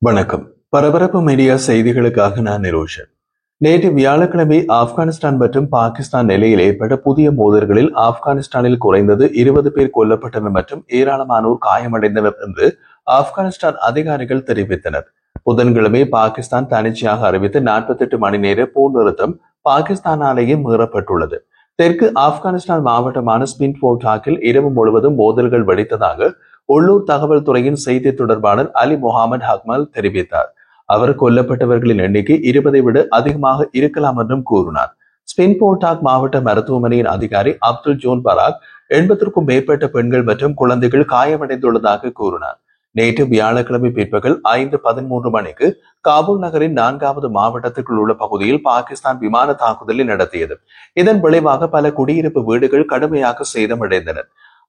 வணக்கம். பரபரப்பு மீடியா செய்திகளுக்காக நான் நிரோஷன். நேற்று வியாழக்கிழமை ஆப்கானிஸ்தான் மற்றும் பாகிஸ்தான் நிலையில் ஏற்பட்ட புதிய மோதல்களில் ஆப்கானிஸ்தானில் குறைந்தது 20 பேர் கொல்லப்பட்டனர் மற்றும் ஏராளமானோர் காயமடைந்தனர் என்று ஆப்கானிஸ்தான் அதிகாரிகள் தெரிவித்தனர். புதன்கிழமை பாகிஸ்தான் தனிச்சையாக அறிவித்த 48 மணி நேர போர் நிறுத்தம் பாகிஸ்தானாலேயே மீறப்பட்டுள்ளது. தெற்கு ஆப்கானிஸ்தான் மாவட்டமான ஸ்பின்ஃபோர்டாக்கில் இரவு முழுவதும் மோதல்கள் வெடித்ததாக உள்ளூர் தகவல் துறையின் செய்தி தொடர்பாளர் அலி முகமது ஹக்மல் தெரிவித்தார். அவர் கொல்லப்பட்டவர்களின் எண்ணிக்கை 20 விட அதிகமாக இருக்கலாம் என்றும் கூறினார். ஸ்பின்ஃபோர்டாக் மாவட்ட மருத்துவமனையின் அதிகாரி அப்துல் ஜோன் பராக் 80க்கும் மேற்பட்ட பெண்கள் மற்றும் குழந்தைகள் காயமடைந்துள்ளதாக கூறினார். நேற்று வியாழக்கிழமை பிற்பகல் 5:13 மணிக்கு காபூல் நகரின் 4வது மாவட்டத்திற்குள் உள்ள பகுதியில் பாகிஸ்தான் விமான தாக்குதலை நடத்தியது. இதன் விளைவாக பல குடியிருப்பு வீடுகள் கடுமையாக சேதமடைந்தன.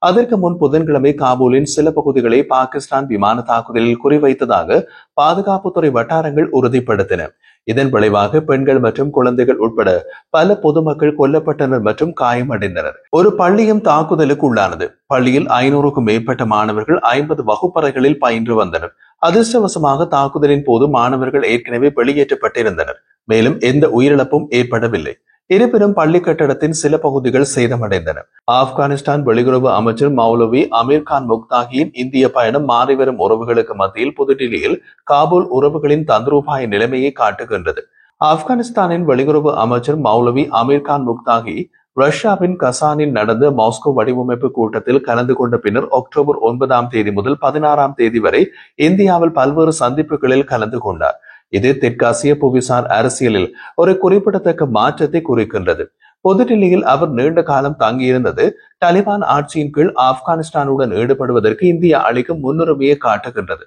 அதற்கு முன் புதன்கிழமை காபூலின் சில பகுதிகளை பாகிஸ்தான் விமான தாக்குதலில் குறிவைத்ததாக பாதுகாப்புத்துறை வட்டாரங்கள் உறுதிப்படுத்தின. இதன் விளைவாக பெண்கள் மற்றும் குழந்தைகள் உட்பட பல பொதுமக்கள் கொல்லப்பட்டனர் மற்றும் காயமடைந்தனர். ஒரு பள்ளியும் தாக்குதலுக்கு உள்ளானது. பள்ளியில் 500க்கும் மேற்பட்ட மாணவர்கள் 50 வகுப்பறைகளில் பயின்று வந்தனர். அதிர்ஷ்டவசமாக தாக்குதலின் போது மாணவர்கள் ஏற்கனவே வெளியேற்றப்பட்டிருந்தனர். மேலும் எந்த உயிரிழப்பும் ஏற்படவில்லை. இருப்பினும் பள்ளி கட்டடத்தின் சில பகுதிகள் சேதமடைந்தன. ஆப்கானிஸ்தான் வெளியுறவு அமைச்சர் மௌலவி அமீர்கான் முக்தாகியின் இந்திய பயணம் மாறிவரும் உறவுகளுக்கு மத்தியில் புதுடில்லியில் காபூல் உறவுகளின் தந்திரோபாய நிலைமையை காட்டுகின்றது. ஆப்கானிஸ்தானின் வெளியுறவு அமைச்சர் மௌலவி அமீர்கான் முக்தாகி ரஷ்யாவின் கசானில் நடந்த மாஸ்கோ வடிவமைப்பு கூட்டத்தில் கலந்து கொண்ட பின்னர் அக்டோபர் 9 முதல் 16 வரை இந்தியாவில் பல்வேறு சந்திப்புகளில் கலந்து கொண்டார். இது தெற்காசிய புவிசார் அரசியலில் ஒரு குறிப்பிடத்தக்க மாற்றத்தை குறிக்கின்றது. புதுடில்லியில் அவர் நீண்ட காலம் தங்கியிருந்தது தாலிபான் ஆட்சியின் கீழ் ஆப்கானிஸ்தானுடன் ஈடுபடுவதற்கு இந்தியா அளிக்கும் முன்னுரிமையை காட்டுகின்றது.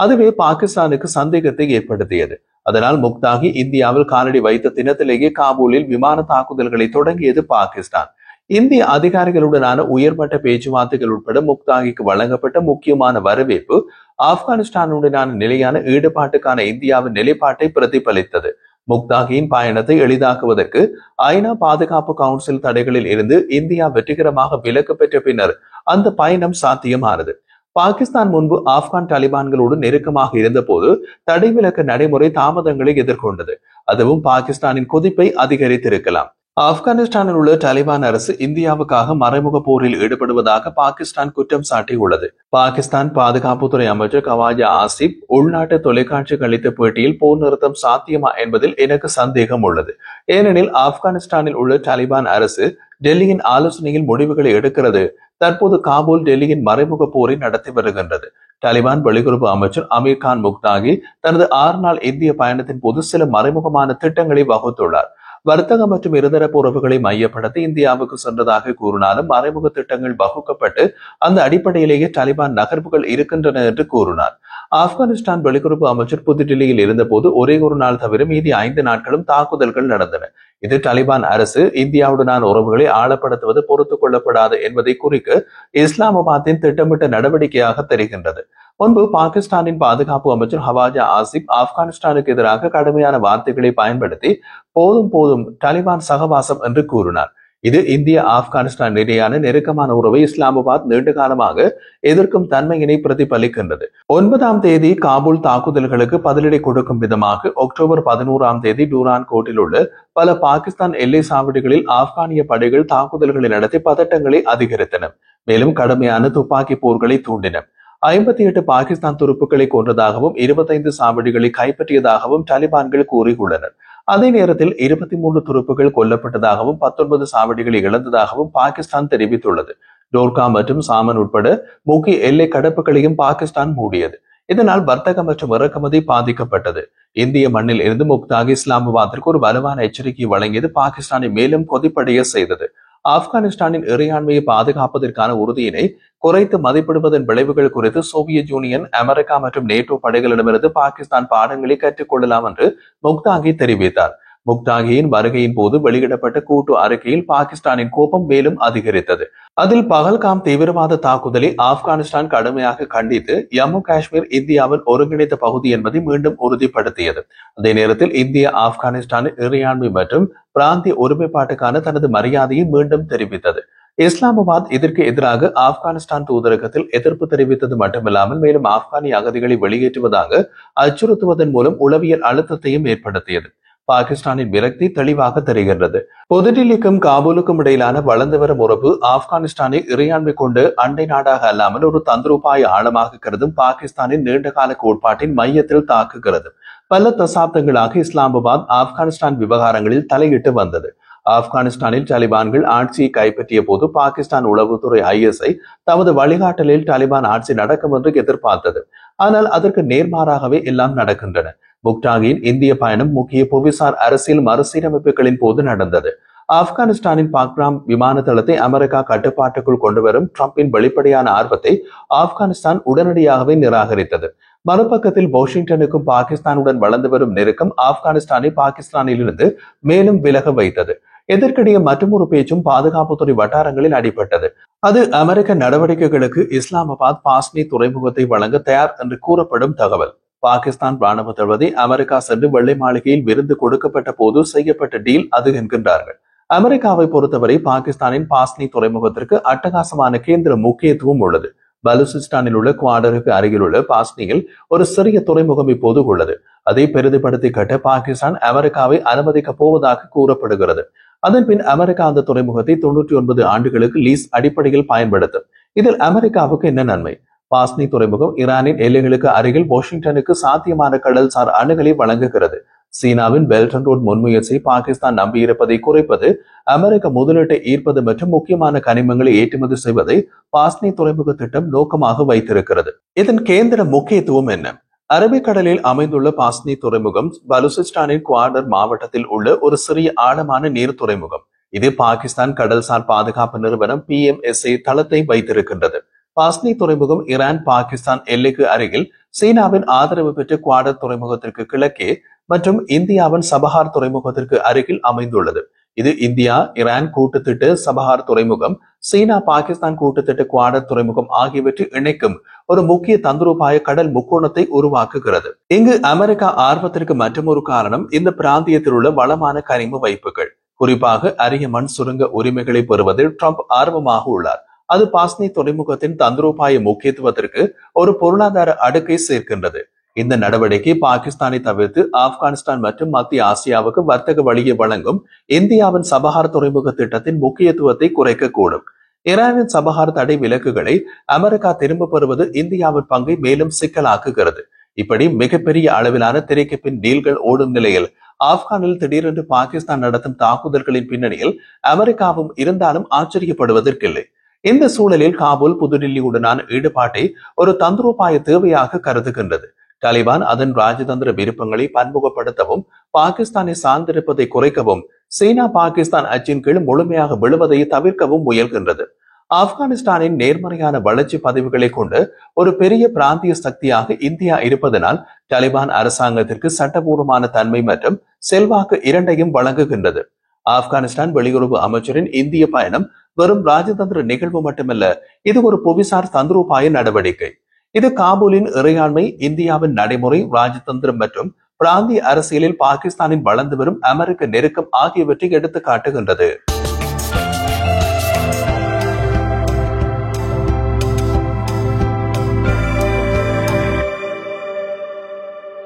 அதுவே பாகிஸ்தானுக்கு சந்தேகத்தை ஏற்படுத்தியது. அதனால் முக்தாகி இந்தியாவில் காலடி வைத்த தினத்திலேயே காபூலில் விமான தாக்குதல்களை தொடங்கியது பாகிஸ்தான். இந்திய அதிகாரிகளுடனான உயர்மட்ட பேச்சுவார்த்தைகள் உட்பட முக்தாகிக்கு வழங்கப்பட்ட முக்கியமான வரவேற்பு ஆப்கானிஸ்தானுடனான நிலையான ஈடுபாட்டுக்கான இந்தியாவின் நிலைப்பாட்டை பிரதிபலித்தது. முக்தாகியின் பயணத்தை எளிதாக்குவதற்கு ஐநா பாதுகாப்பு கவுன்சில் தடைகளில் இருந்து இந்தியா வெற்றிகரமாக விலக்கு பெற்ற பின்னர் அந்த பயணம் சாத்தியமானது. பாகிஸ்தான் முன்பு ஆப்கான் தாலிபான்களோடு நெருக்கமாக இருந்த போது தடை விலக்கு நடைமுறை தாமதங்களை எதிர்கொண்டது. அதுவும் பாகிஸ்தானின் கொதிப்பை அதிகரித்திருக்கலாம். ஆப்கானிஸ்தானில் உள்ள தாலிபான் அரசு இந்தியாவுக்காக மறைமுக போரில் ஈடுபடுவதாக பாகிஸ்தான் குற்றம் சாட்டியுள்ளது. பாகிஸ்தான் பாதுகாப்புத்துறை அமைச்சர் கவாஜா ஆசிப் உள்நாட்டு தொலைக்காட்சிக்கு அளித்த பேட்டியில் போர் நிறுத்தம் சாத்தியமா என்பதில் எனக்கு சந்தேகம் உள்ளது. ஏனெனில் ஆப்கானிஸ்தானில் உள்ள தாலிபான் அரசு டெல்லியின் ஆலோசனையில் முடிவுகளை எடுக்கிறது. தற்போது காபூல் டெல்லியின் மறைமுக போரை நடத்தி வருகின்றது. தாலிபான் வெளியுறவு அமைச்சர் அமீர்கான் முக்தாகி தனது 6 நாள் இந்திய பயணத்தின் போது சில மறைமுகமான திட்டங்களை வகுத்துள்ளார். வர்த்தகம் மற்றும் இருதரப்பு உறவுகளை மையப்படுத்தி இந்தியாவுக்கு சென்றதாக கூறினாலும் மறைமுக திட்டங்கள் வகுக்கப்பட்டு அந்த அடிப்படையிலேயே தாலிபான் நகர்வுகள் இருக்கின்றன என்று கூறினார். ஆப்கானிஸ்தான் வெளியுறவு அமைச்சர் புதுடில்லியில் இருந்தபோது ஒரே ஒரு நாள் தவிர மீதி 5 நாட்களும் தாக்குதல்கள் நடந்தன. இது தாலிபான் அரசு இந்தியாவுடனான உறவுகளை ஆழப்படுத்துவது பொறுத்துக் கொள்ளப்படாது என்பதை குறிக்க இஸ்லாமாபாத்தின் திட்டமிட்ட நடவடிக்கையாக தெரிகின்றது. முன்பு பாகிஸ்தானின் பாதுகாப்பு அமைச்சர் ஹவாஜா ஆசிப் ஆப்கானிஸ்தானுக்கு எதிராக கடுமையான வார்த்தைகளை பயன்படுத்தி போதும் போதும் தாலிபான் சகவாசம் என்று கூறினார். இது இந்திய ஆப்கானிஸ்தான் இடையான நெருக்கமான உறவை இஸ்லாமாபாத் நீண்ட காலமாக எதிர்க்கும் தன்மையினை பிரதிபலிக்கின்றது. 9 காபூல் தாக்குதல்களுக்கு பதிலடி கொடுக்கும் விதமாக அக்டோபர் 11 டூரான் கோட்டில் உள்ள பல பாகிஸ்தான் எல்லை சாவடிகளில் ஆப்கானிய படைகள் தாக்குதல்களை நடத்தி பதட்டங்களை அதிகரித்தன. மேலும் கடுமையான துப்பாக்கி போர்களை தூண்டின. 58 பாகிஸ்தான் துருப்புக்களை கொன்றதாகவும் 25 சாவடிகளை கைப்பற்றியதாகவும் தாலிபான்கள் கூறியுள்ளனர். அதே நேரத்தில் 23 துருப்புகள் கொல்லப்பட்டதாகவும் 19 சாவடிகளை இழந்ததாகவும் பாகிஸ்தான் தெரிவித்துள்ளது. டோர்கா மற்றும் சாமன் உட்பட முக்கிய எல்லை கடப்புகளையும் பாகிஸ்தான் மூடியது. இதனால் வர்த்தகம் மற்றும் இறக்குமதி பாதிக்கப்பட்டது. இந்திய மண்ணில் இருந்து முக்தாகி இஸ்லாமாபாத்திற்கு ஒரு வலுவான எச்சரிக்கை வழங்கியது பாகிஸ்தானை மேலும் கொதிப்படைய செய்தது. ஆப்கானிஸ்தானின் இறையாண்மையை பாதுகாப்பதற்கான உறுதியினை குறைத்து மதிப்பிடுவதன் விளைவுகள் குறித்து சோவியத் யூனியன், அமெரிக்கா மற்றும் நேட்டோ படைகளிடமிருந்து பாகிஸ்தான் பாடங்களை கற்றுக்கொள்ளலாம் என்று முக்தாகி தெரிவித்தார். முக்தாகியின் வருகையின் போது வெளியிடப்பட்ட கூட்டு அறிக்கையில் பாகிஸ்தானின் கோபம் மேலும் அதிகரித்தது. அதில் பகல்காம் தீவிரவாத தாக்குதலை ஆப்கானிஸ்தான் கடுமையாக கண்டித்து ஜம்மு காஷ்மீர் இந்தியாவின் ஒருங்கிணைந்த பகுதி என்பதை மீண்டும் உறுதிப்படுத்தியது. அதே நேரத்தில் இந்தியா ஆப்கானிஸ்தானின் இறையாண்மை மற்றும் பிராந்திய ஒருமைப்பாட்டுக்கான தனது மரியாதையை மீண்டும் தெரிவித்தது. இஸ்லாமாபாத் இதற்கு எதிராக ஆப்கானிஸ்தான் தூதரகத்தில் எதிர்ப்பு தெரிவித்தது மட்டுமில்லாமல் மேலும் ஆப்கானிய அகதிகளை வெளியேற்றுவதாக அச்சுறுத்துவதன் மூலம் உளவியல் அழுத்தத்தையும் ஏற்படுத்தியது. பாகிஸ்தானின் விரக்தி தெளிவாக தெரிகின்றது. புதுடில்லிக்கும் காபூலுக்கும் இடையிலான வளர்ந்து வரும் உறவு ஆப்கானிஸ்தானை இறையாண்மை கொண்டு அண்டை நாடாக அல்லாமல் ஒரு தந்திரோபாய ஆழமாக கருதும் பாகிஸ்தானின் நீண்டகால கோட்பாட்டின் மையத்தில் தாக்குகிறது. பல தசாப்தங்களாக இஸ்லாமாபாத் ஆப்கானிஸ்தான் விவகாரங்களில் தலையிட்டு வந்தது. ஆப்கானிஸ்தானில் தாலிபான்கள் ஆட்சியை கைப்பற்றிய போது பாகிஸ்தான் உளவுத்துறை ISI தமது வழிகாட்டலில் தாலிபான் ஆட்சி நடக்கும் என்று எதிர்பார்த்தது. ஆனால் அதற்கு நேர்மாறாகவே எல்லாம் நடக்கின்றன. முக்டாகியின் இந்திய பயணம் முக்கிய புவிசார் அரசியல் மறுசீரமைப்புகளின் போது நடந்தது. ஆப்கானிஸ்தானின் பாக்ராம் விமான தளத்தை அமெரிக்கா கட்டுப்பாட்டுக்குள் கொண்டுவரும் டிரம்பின் வெளிப்படையான ஆர்வத்தை ஆப்கானிஸ்தான் உடனடியாகவே நிராகரித்தது. மறுபக்கத்தில் வாஷிங்டனுக்கும் பாகிஸ்தானுடன் வளர்ந்து வரும் நெருக்கம் ஆப்கானிஸ்தானை பாகிஸ்தானிலிருந்து மேலும் விலக வைத்தது. இதற்கிடையே மற்றொரு பேச்சும் பாதுகாப்புத்துறை வட்டாரங்களில் அடிபட்டது. அது அமெரிக்க நடவடிக்கைகளுக்கு இஸ்லாமாபாத் பாஸ்னி துறைமுகத்தை வழங்க தயார் என்று கூறப்படும் தகவல். பாகிஸ்தான் ராணுவ தளபதி அமெரிக்கா சென்று வெள்ளை மாளிகையில் விருந்து கொடுக்கப்பட்ட போது செய்யப்பட்ட டீல் அது என்கின்றார்கள். அமெரிக்காவை பொறுத்தவரை பாகிஸ்தானின் பாஸ்னி துறைமுகத்திற்கு அட்டகாசமான கேந்திர முக்கியத்துவம் உள்ளது. பலுசிஸ்தானில் உள்ள குவாடருக்கு அருகில் உள்ள பாஸ்னியில் ஒரு சிறிய துறைமுகம் இப்போது உள்ளது. அதை பெரிதுபடுத்தி கட்ட பாகிஸ்தான் அமெரிக்காவை அனுமதிக்கப் போவதாக கூறப்படுகிறது. அதன் பின் அமெரிக்கா அந்த துறைமுகத்தை 99 ஆண்டுகளுக்கு லீஸ் அடிப்படையில் பயன்படுத்தும். இதில் அமெரிக்காவுக்கு என்ன நன்மை? பாஸ்னி துறைமுகம் ஈரானின் எல்லைகளுக்கு அருகில் வாஷிங்டனுக்கு சாத்தியமான கடல்சார் அணுகலை வழங்குகிறது. சீனாவின் பெல்ட் அண்ட் ரோட் முன்முயற்சியை பாகிஸ்தான் நம்பியிருப்பதை குறைப்பது, அமெரிக்க முதலீட்டை ஈர்ப்பது மற்றும் முக்கியமான கனிமங்களை ஏற்றுமதி செய்வதை பாஸ்னி துறைமுக திட்டம் நோக்கமாக வைத்திருக்கிறது. இதன் கேந்திர முக்கியத்துவம் என்ன? அரபிக்கடலில் அமைந்துள்ள பாஸ்னி துறைமுகம் பலுசிஸ்தானின் குவாடர் மாவட்டத்தில் உள்ள ஒரு சிறிய ஆழமான நீர் துறைமுகம். இது பாகிஸ்தான் கடல்சார் பாதுகாப்பு நிறுவனம் PMSA தளத்தை வைத்திருக்கின்றது. பாஸ்னி துறைமுகம் ஈரான் பாகிஸ்தான் எல்லைக்கு அருகில் சீனாவின் ஆதரவு பெற்ற குவாடர் துறைமுகத்திற்கு கிழக்கே மற்றும் இந்தியாவின் சபஹார் துறைமுகத்திற்கு அருகில் அமைந்துள்ளது. இது இந்தியா ஈரான் கூட்டுத்திட்ட சபஹார் துறைமுகம், சீனா பாகிஸ்தான் கூட்டுத்திட்ட குவாடர் துறைமுகம் ஆகியவற்றை இணைக்கும் ஒரு முக்கிய தந்திரோபாய கடல் முக்கோணத்தை உருவாக்குகிறது. இங்கு அமெரிக்கா ஆர்வத்திற்கு மற்றொரு காரணம் இந்த பிராந்தியத்தில் உள்ள வளமான கனிம வைப்புகள், குறிப்பாக அரிய மண் சுரங்க உரிமைகளை பெறுவதில் ட்ரம்ப் ஆர்வமாக உள்ளார். அது பாஸ்னி துறைமுகத்தின் தந்திரோபாய முக்கியத்துவத்திற்கு ஒரு பொருளாதார அடுக்கை சேர்க்கின்றது. இந்த நடவடிக்கை பாகிஸ்தானை தவிர்த்து ஆப்கானிஸ்தான் மற்றும் மத்திய ஆசியாவுக்கு வர்த்தக வழியை வழங்கும் இந்தியாவின் சபஹார் துறைமுக திட்டத்தின் முக்கியத்துவத்தை குறைக்கக்கூடும். ஈரானின் சபஹார் தடை விலக்குகளை அமெரிக்கா திரும்ப பெறுவது இந்தியாவின் பங்கை மேலும் சிக்கலாக்குகிறது. இப்படி மிகப்பெரிய அளவிலான திரைக்கு பின் டீல்கள் ஓடும் நிலையில் ஆப்கானில் திடீரென்று பாகிஸ்தான் நடத்தும் தாக்குதல்களின் பின்னணியில் அமெரிக்காவும் இருந்தாலும் ஆச்சரியப்படுவதற்கில்லை. இந்த சூழலில் காபூல் புதுடில்லியுடனான ஈடுபாட்டை ஒரு தந்திரோபாய தேவையாக கருதுகின்றது. தாலிபான் அதன் ராஜதந்திர விருப்பங்களை பன்முகப்படுத்தவும் பாகிஸ்தானை சார்ந்திருப்பதை குறைக்கவும் சீனா பாகிஸ்தான் அச்சின் கீழ் முழுமையாக விழுவதை தவிர்க்கவும் முயல்கின்றது. ஆப்கானிஸ்தானின் நேர்மறையான வளர்ச்சி பதிவுகளை கொண்டு ஒரு பெரிய பிராந்திய சக்தியாக இந்தியா இருப்பதனால் தாலிபான் அரசாங்கத்திற்கு சட்டபூர்வமான தன்மை மற்றும் செல்வாக்கு இரண்டையும் வழங்குகின்றது. ஆப்கானிஸ்தான் வெளியுறவு அமைச்சரின் இந்திய பயணம் வெறும் ராஜதந்திர நிகழ்வு மட்டுமல்ல, இது ஒரு புவிசார் தந்திரோபாய நடவடிக்கை. இது காபூலின் இறையாண்மை, இந்தியாவின் நடைமுறை, ராஜதந்திரம் மற்றும் பிராந்திய அரசியலில் பாகிஸ்தானின் வளர்ந்து வரும் அமெரிக்க நெருக்கம் ஆகியவற்றை எடுத்து காட்டுகின்றது.